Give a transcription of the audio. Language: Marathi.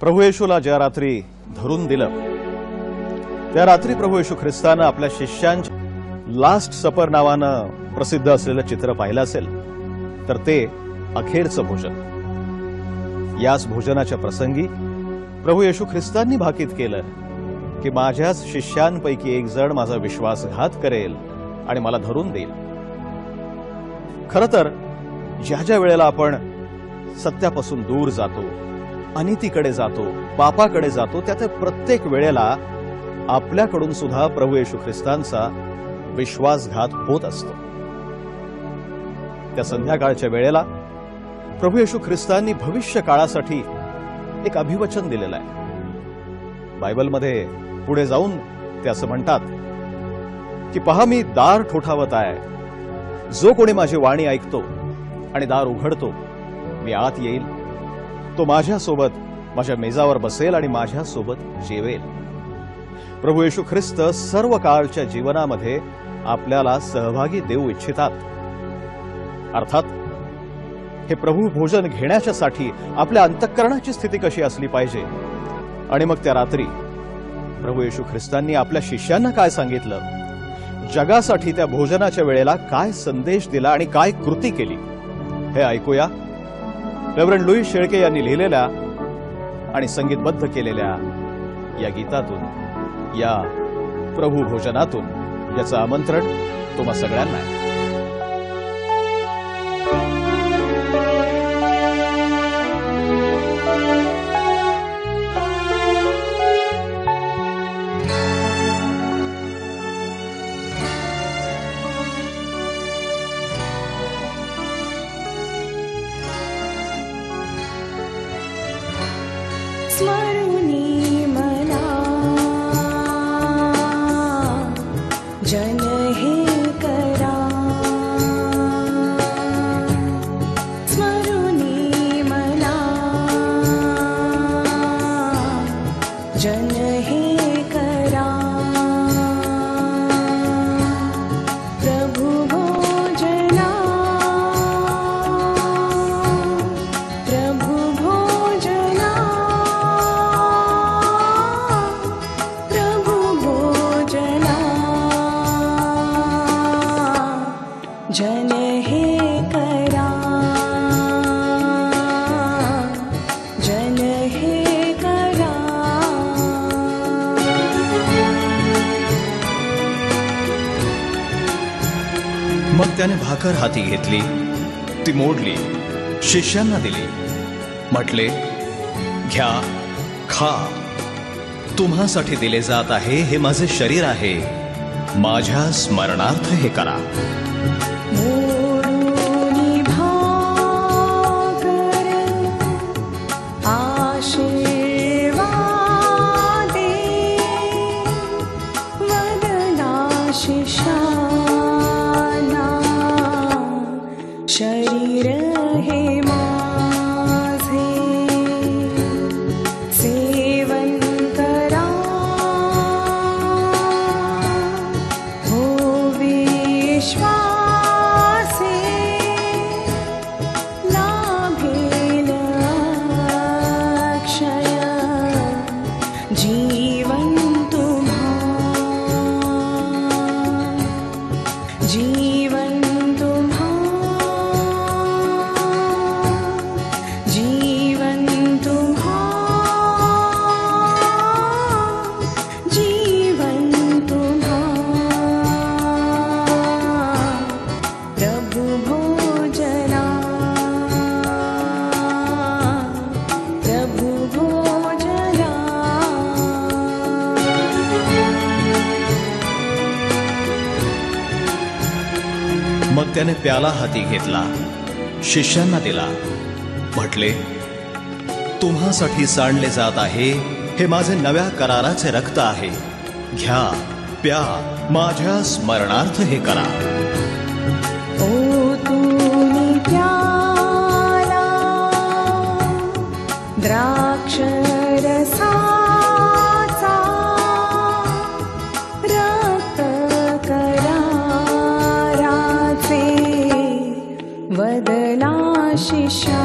प्रभू येशूला ज्या रात्री धरून दिलं त्या रात्री प्रभू येशू ख्रिस्तानं आपल्या शिष्यांच्या लास्ट सपर नावानं प्रसिद्ध असलेलं चित्र पाहिलं असेल तर ते अखेरचं भोजन। याच भोजनाच्या प्रसंगी प्रभू येशू ख्रिस्तांनी भाकीत केलं की माझ्याच शिष्यांपैकी एक जण माझा विश्वासघात करेल आणि मला धरून देईल। खरं तर ज्या वेळेला आपण सत्यापासून दूर जातो, अनितीकडे जातो, पापाकडे जातो, त्या प्रत्येक वेळेला आपल्याकडून सुद्धा प्रभू येशू ख्रिस्तांचा विश्वासघात होत असतो। त्या संध्याकाळच्या वेळेला प्रभू येशू ख्रिस्तांनी भविष्य काळासाठी एक अभिवचन दिलेलं आहे। बायबलमध्ये पुढे जाऊन ते असं म्हणतात की पहा, मी दार ठोठावत आहे, जो कोणी माझी वाणी ऐकतो आणि दार उघडतो, मी आत येईल, तो माझ्यासोबत माझ्या मेजावर बसेल आणि माझ्यासोबत जेवेल। प्रभू येशू ख्रिस्त सर्व काळच्या जीवनामध्ये आपल्याला सहभागी देऊ इच्छितात। अर्थात हे प्रभू भोजन घेण्याच्यासाठी आपल्या अंतःकरणाची स्थिती कशी असली पाहिजे आणि मग त्या रात्री प्रभू येशू ख्रिस्तांनी आपल्या शिष्यांना काय सांगितलं, जगासाठी त्या भोजनाच्या वेळेला काय संदेश दिला आणि काय कृती केली, हे ऐकूया रेव्हरंड लुईस शेळके यांनी लिहिलेल्या आणि संगीतबद्ध केलेल्या या गीतातून, या प्रभू भोजनातून, याचं आमंत्रण तुम्हा सगळ्यांना आहे। स्मरुनी मना जन हे करा, स्मरुनी मना जन हे करा, प्रभु भोजना, प्रभु भोजना, जन हे करा, जन हे करा। मग त्याने भाकर हाती घेतली, ती मोडली, शिष्यांना दिली, म्हटले, घ्या, खा, तुम्हासाठी दिले जात आहे, हे माझे शरीर आहे, माझ्या स्मरणार्थ हे करा। मोडूनी भाकर आशीर्वादे, वदना शिष्याना, शरीर हे माझे, सेवन करा, हो विश्वासे लाभेल अक्षय जीवन तुम्हा, जीवन तुम्हा, जीवन तुम्हा, जीवन तुम्हा। प्रभु भोजना, प्रभु भोजना। मग त्याने प्याला हाती घेतला, शिष्यांना दिला, म्हटले, तुम्हासाठी सांडले जात आहे, हे माझे नव्या कराराचे रक्त आहे, घ्या, प्या, माझ्या स्मरणार्थ हे करा। ओ तुम्ही प्याला द्राक्षरसाचा, रक्त कराराचे, वदना शिष्या